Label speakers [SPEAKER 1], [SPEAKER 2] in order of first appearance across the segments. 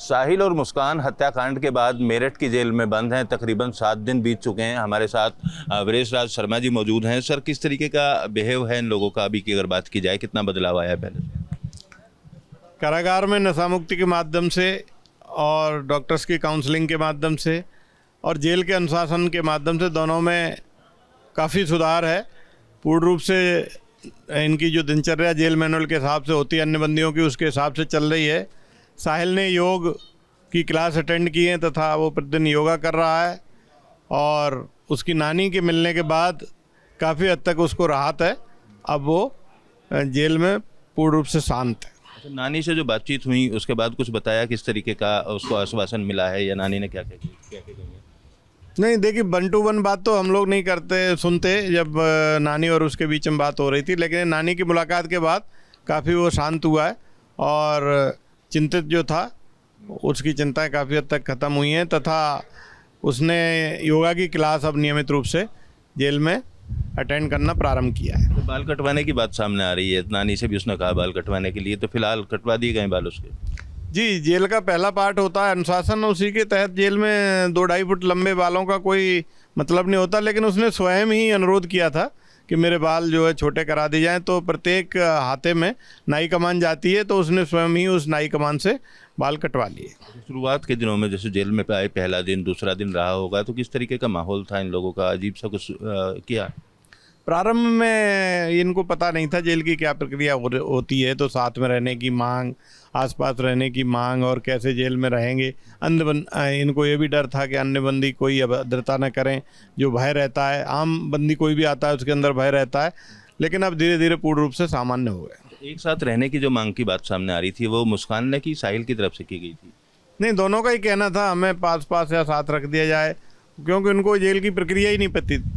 [SPEAKER 1] साहिल और मुस्कान हत्याकांड के बाद मेरठ की जेल में बंद हैं। तकरीबन 7 दिन बीत चुके हैं। हमारे साथ वीरेश राज शर्मा जी मौजूद हैं। सर, किस तरीके का बिहेव है इन लोगों का अभी की अगर बात की जाए, कितना बदलाव आया है पहले से?
[SPEAKER 2] कारागार में नशा मुक्ति के माध्यम से और डॉक्टर्स की काउंसलिंग के माध्यम से और जेल के अनुशासन के माध्यम से दोनों में काफ़ी सुधार है। पूर्ण रूप से इनकी जो दिनचर्या जेल मैनुअल के हिसाब से होती है, अन्य बंदियों की उसके हिसाब से चल रही है। साहिल ने योग की क्लास अटेंड की है तथा वो प्रतिदिन योगा कर रहा है और उसकी नानी के मिलने के बाद काफ़ी हद तक उसको राहत है। अब वो जेल में पूर्ण रूप से शांत है।
[SPEAKER 1] अच्छा, नानी से जो बातचीत हुई उसके बाद कुछ बताया किस तरीके का उसको आश्वासन मिला है, या नानी ने क्या क्या कही?
[SPEAKER 2] नहीं, देखिए, 1 to 1 बात तो हम लोग नहीं करते सुनते जब नानी और उसके बीच में बात हो रही थी, लेकिन नानी की मुलाकात के बाद काफ़ी वो शांत हुआ है और चिंतित जो था उसकी चिंताएं काफ़ी हद तक ख़त्म हुई हैं तथा उसने योगा की क्लास अब नियमित रूप से जेल में अटेंड करना प्रारंभ किया है।
[SPEAKER 1] तो बाल कटवाने की बात सामने आ रही है, नानी से भी उसने कहा बाल कटवाने के लिए, तो फिलहाल कटवा दिए गए बाल उसके?
[SPEAKER 2] जी, जेल का पहला पार्ट होता है अनुशासन, उसी के तहत जेल में 2-2.5 फुट लंबे बालों का कोई मतलब नहीं होता, लेकिन उसने स्वयं ही अनुरोध किया था कि मेरे बाल जो है छोटे करा दिए जाएं। तो प्रत्येक हाथे में नाई कमान जाती है, तो उसने स्वयं ही उस नाई कमान से बाल कटवा लिए।
[SPEAKER 1] शुरुआत के दिनों में जैसे जेल में आए, पहला दिन दूसरा दिन रहा होगा, तो किस तरीके का माहौल था इन लोगों का? अजीब सा कुछ किया?
[SPEAKER 2] प्रारंभ में इनको पता नहीं था जेल की क्या प्रक्रिया होती है, तो साथ में रहने की मांग, आसपास रहने की मांग और कैसे जेल में रहेंगे। इनको ये भी डर था कि अन्य बंदी कोई अभद्रता न करें, जो भय रहता है, आम बंदी कोई भी आता है उसके अंदर भय रहता है, लेकिन अब धीरे धीरे पूर्ण रूप से सामान्य हो गए।
[SPEAKER 1] एक साथ रहने की जो मांग की बात सामने आ रही थी, वो मुस्कान ने की, साहिल की तरफ से की गई थी?
[SPEAKER 2] नहीं, दोनों का ही कहना था हमें पास पास या साथ रख दिया जाए, क्योंकि उनको जेल की प्रक्रिया ही नहीं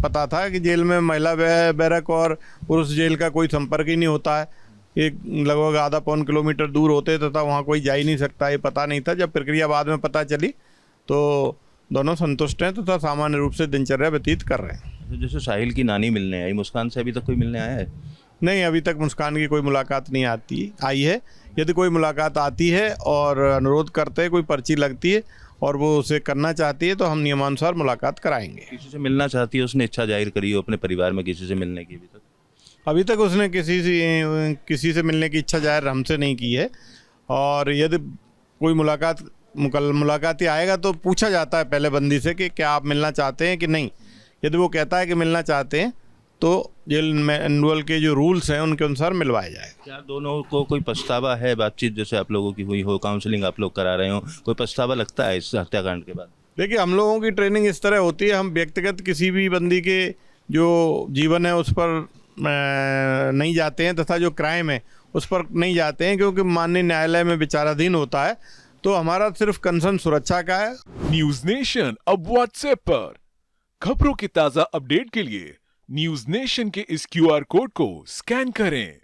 [SPEAKER 2] पता था कि जेल में महिला बैरक और पुरुष जेल का कोई संपर्क ही नहीं होता है। एक लगभग आधा पौन किलोमीटर दूर होते तथा वहाँ कोई जा ही नहीं सकता, ये पता नहीं था। जब प्रक्रिया बाद में पता चली तो दोनों संतुष्ट हैं तथा सामान्य रूप से दिनचर्या व्यतीत कर रहे हैं।
[SPEAKER 1] जैसे साहिल की नानी मिलने आई, मुस्कान से अभी तक कोई मिलने आया है?
[SPEAKER 2] नहीं, अभी तक मुस्कान की कोई मुलाकात नहीं आई है। यदि कोई मुलाकात आती है और अनुरोध करते हैं, कोई पर्ची लगती है और वो उसे करना चाहती है, तो हम नियमानुसार मुलाकात कराएंगे।
[SPEAKER 1] किसी से मिलना चाहती है, उसने इच्छा जाहिर करी हो अपने परिवार में किसी से मिलने की?
[SPEAKER 2] अभी तक उसने किसी से मिलने की इच्छा जाहिर हमसे नहीं की है। और यदि कोई मुलाकाती आएगा तो पूछा जाता है पहले बंदी से कि क्या आप मिलना चाहते हैं कि नहीं। यदि वो कहता है कि मिलना चाहते हैं तो जेल मैनुअल के जो रूल्स हैं उनके अनुसार मिलवाया जाएगा।
[SPEAKER 1] क्या दोनों को कोई पछतावा है? बातचीत जैसे आप लोगों की हुई हो, काउंसलिंग आप लोग करा रहे हो, कोई पछतावा लगता है इस हत्याकांड के बाद?
[SPEAKER 2] देखिए, हम लोगों की ट्रेनिंग इस तरह होती है, हम व्यक्तिगत किसी भी बंदी के जो जीवन है उस पर नहीं जाते हैं तथा जो क्राइम है उस पर नहीं जाते हैं, क्योंकि माननीय न्यायालय में विचाराधीन होता है। तो हमारा सिर्फ कंसर्न सुरक्षा का है।
[SPEAKER 3] न्यूज नेशन अब व्हाट्सएप पर खबरों की ताजा अपडेट के लिए न्यूज नेशन के इस QR कोड को स्कैन करें।